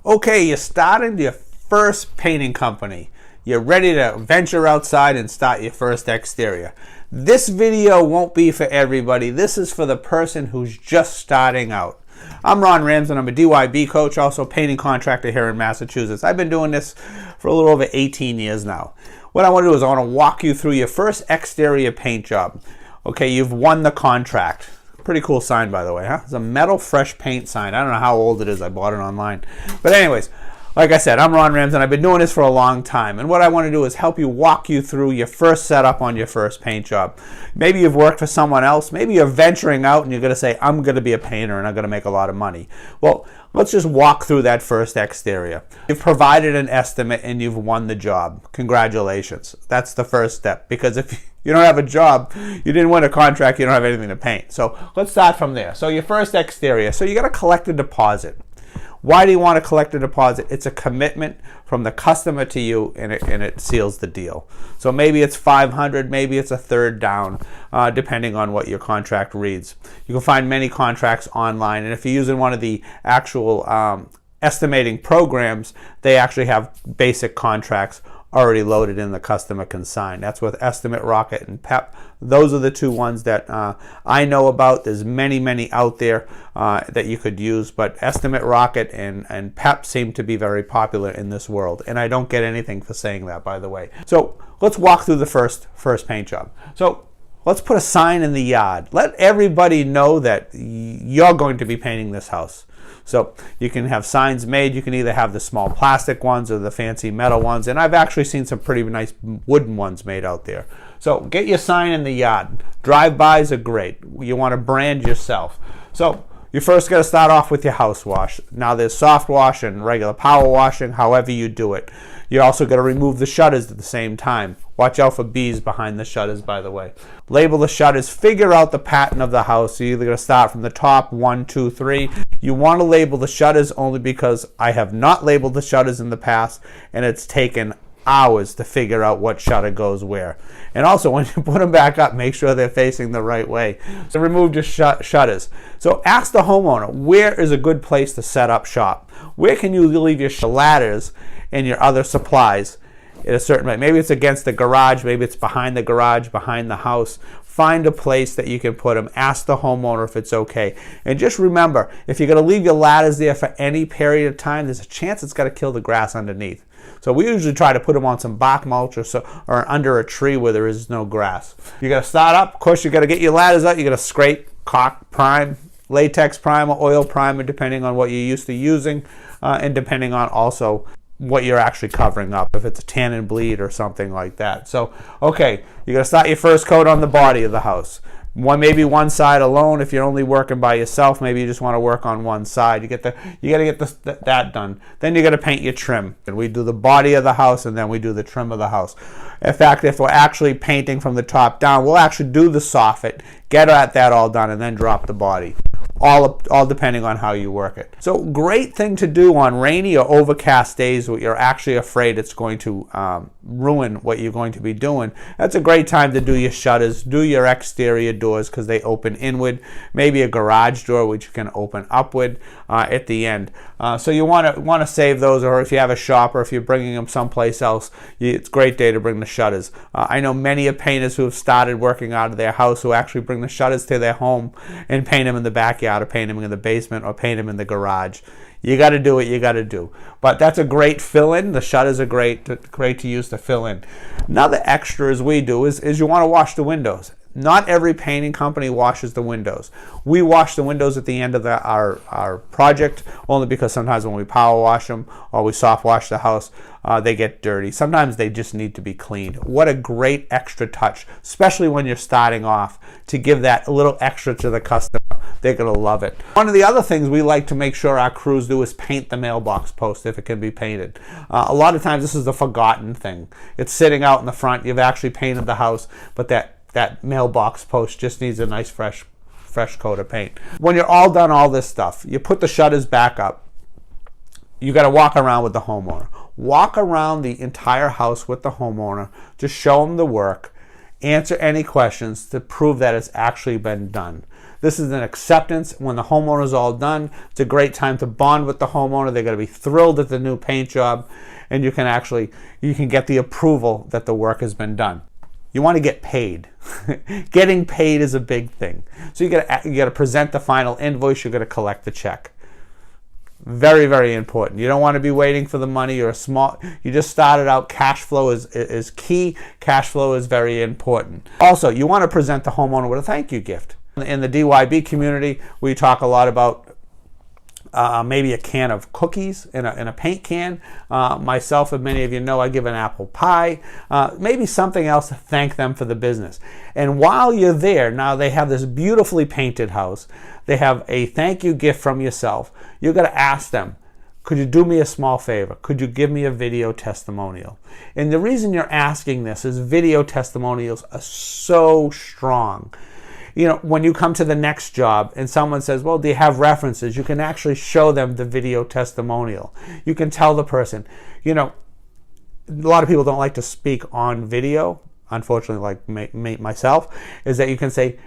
Okay, you're starting your first painting company. You're ready to venture outside and start your first exterior. This video won't be for everybody. This is for the person who's just starting out. I'm Ron Ramsden. I'm a DYB coach, also painting contractor here in Massachusetts. I've been doing this for a little over 18 years now. What I want to do is I want to walk you through your first exterior paint job. Okay, you've won the contract. Pretty cool sign, by the way, huh? It's a metal fresh paint sign. I don't know how old it is. I bought it online. But anyways, like I said, I'm Ron Ramsden. I've been doing this for a long time. And what I want to do is help you walk you through your first setup on your first paint job. Maybe you've worked for someone else. Maybe you're venturing out and you're going to say, I'm going to be a painter and I'm going to make a lot of money. Well, let's just walk through that first exterior. You've provided an estimate and you've won the job. Congratulations. That's the first step. Because if you don't have a job, you didn't win a contract, you don't have anything to paint. So let's start from there. So your first exterior. So you got to collect a deposit. Why do you want to collect a deposit? It's a commitment from the customer to you, and it seals the deal. So maybe it's $500, maybe it's a third down, depending on what your contract reads. You can find many contracts online, and if you're using one of the actual estimating programs, they actually have basic contracts already loaded in the customer can sign. That's with Estimate Rocket and PEP. Those are the two ones that I know about. There's many out there that you could use, but Estimate Rocket and PEP seem to be very popular in this world. And I don't get anything for saying that, by the way. So let's walk through the first paint job. So let's put a sign in the yard. Let everybody know that you're going to be painting this house. So you can have signs made. You can either have the small plastic ones or the fancy metal ones. And I've actually seen some pretty nice wooden ones made out there. So get your sign in the yard. Drive-bys are great. You want to brand yourself. So you first got to start off with your house wash. Now there's soft wash and regular power washing, however you do it. You also got to remove the shutters at the same time. Watch out for bees behind the shutters, by the way. Label the shutters. Figure out the pattern of the house. You're either going to start from the top, 1, 2, 3. You want to label the shutters only because I have not labeled the shutters in the past, and it's taken hours to figure out what shutter goes where. And also, when you put them back up, make sure they're facing the right way. So remove your shutters. So ask the homeowner, where is a good place to set up shop? Where can you leave your ladders and your other supplies at a certain way? Maybe it's against the garage, maybe it's behind the garage, behind the house. Find a place that you can put them. Ask the homeowner if it's okay. And just remember, if you're going to leave your ladders there for any period of time, there's a chance it's going to kill the grass underneath. So we usually try to put them on some bark mulch or under a tree where there is no grass. You got to start up. Of course, you got to get your ladders out. You got to scrape, caulk, prime, latex primer, oil primer, depending on what you're used to using, and depending on also what you're actually covering up, if it's a tan and bleed or something like that. So, okay, you're going to start your first coat on the body of the house. Maybe one side alone. If you're only working by yourself, maybe you just want to work on one side. You got to get that done. Then you got to paint your trim. And we do the body of the house, and then we do the trim of the house. In fact, if we're actually painting from the top down, we'll actually do the soffit, get at that all done, and then drop the body. All depending on how you work it. So great thing to do on rainy or overcast days where you're actually afraid it's going to ruin what you're going to be doing. That's a great time to do your shutters, do your exterior doors because they open inward, maybe a garage door which you can open upward at the end. So you want to save those, or if you have a shop or if you're bringing them someplace else, it's a great day to bring the shutters. I know many painters who have started working out of their house who actually bring the shutters to their home and paint them in the backyard, or paint them in the basement, or paint them in the garage. You got to do what you got to do. But that's a great fill-in. The shutters are great to use to fill in. Another extra as we do is you want to wash the windows. Not every painting company washes the windows. We wash the windows at the end of our project only because sometimes when we power wash them or we soft wash the house, they get dirty. Sometimes they just need to be cleaned. What a great extra touch, especially when you're starting off, to give that a little extra to the customer. They're going to love it. One of the other things we like to make sure our crews do is paint the mailbox post if it can be painted. A lot of times this is the forgotten thing. It's sitting out in the front. You've actually painted the house, but that mailbox post just needs a nice fresh coat of paint. When you're all done all this stuff, you put the shutters back up. You got to walk around with the homeowner. Walk around the entire house with the homeowner to show them the work, answer any questions to prove that it's actually been done. This is an acceptance. When the homeowner's all done, it's a great time to bond with the homeowner. They're going to be thrilled at the new paint job, and you can get the approval that the work has been done. You want to get paid. Getting paid is a big thing. So you got to present the final invoice. You're going to collect the check. Very, very important. You don't want to be waiting for the money. You just started out. Cash flow is key. Cash flow is very important. Also, you want to present the homeowner with a thank you gift. In the DYB community, we talk a lot about maybe a can of cookies in a paint can. Myself, and many of you know, I give an apple pie. Maybe something else to thank them for the business. And while you're there, now they have this beautifully painted house. They have a thank you gift from yourself. You're going to ask them, could you do me a small favor? Could you give me a video testimonial? And the reason you're asking this is video testimonials are so strong. You know, when you come to the next job and someone says, well, do you have references? You can actually show them the video testimonial. You can tell the person, you know, a lot of people don't like to speak on video, unfortunately, like myself, is that you can say,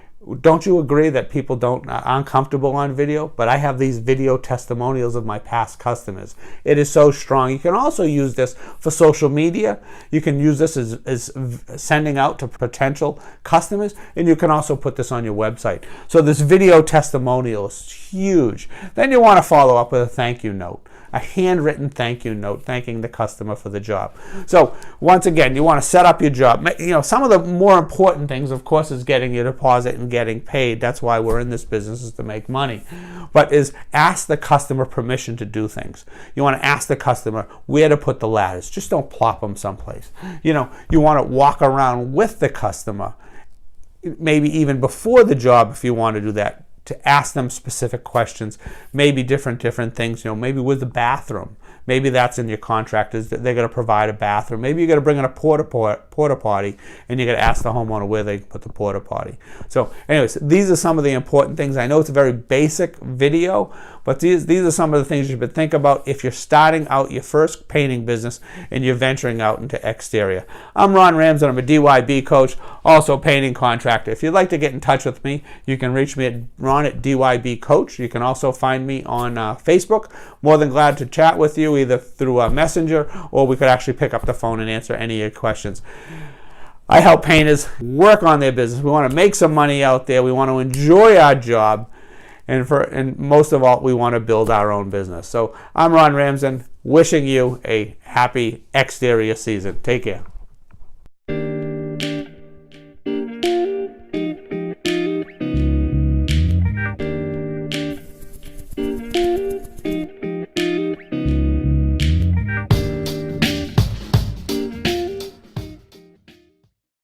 don't you agree that people aren't comfortable on video? But I have these video testimonials of my past customers. It is so strong. You can also use this for social media. You can use this as sending out to potential customers, and you can also put this on your website. So this video testimonial is huge. Then you want to follow up with a thank you note. A handwritten thank you note thanking the customer for the job. So once again, you want to set up your job. You know, some of the more important things, of course, is getting your deposit and getting paid. That's why we're in this business, is to make money. But is ask the customer permission to do things. You want to ask the customer where to put the ladders. Just don't plop them someplace. You know, you want to walk around with the customer, maybe even before the job if you want to do that, to ask them specific questions, maybe different things, you know, maybe with the bathroom. Maybe that's in your contract, is that they're going to provide a bathroom. Maybe you're going to bring in a porta potty, and you're going to ask the homeowner where they put the porta potty. So anyways, these are some of the important things. I know it's a very basic video, but these are some of the things you should think about if you're starting out your first painting business and you're venturing out into exterior. I'm Ron Ramsden. I'm a DYB coach, also painting contractor. If you'd like to get in touch with me, you can reach me at Ron@DYB Coach. You can also find me on Facebook. More than glad to chat with you, either through a messenger, or we could actually pick up the phone and answer any of your questions. I help painters work on their business. We want to make some money out there. We want to enjoy our job. And most of all, we want to build our own business. So I'm Ron Ramsden, wishing you a happy exterior season. Take care.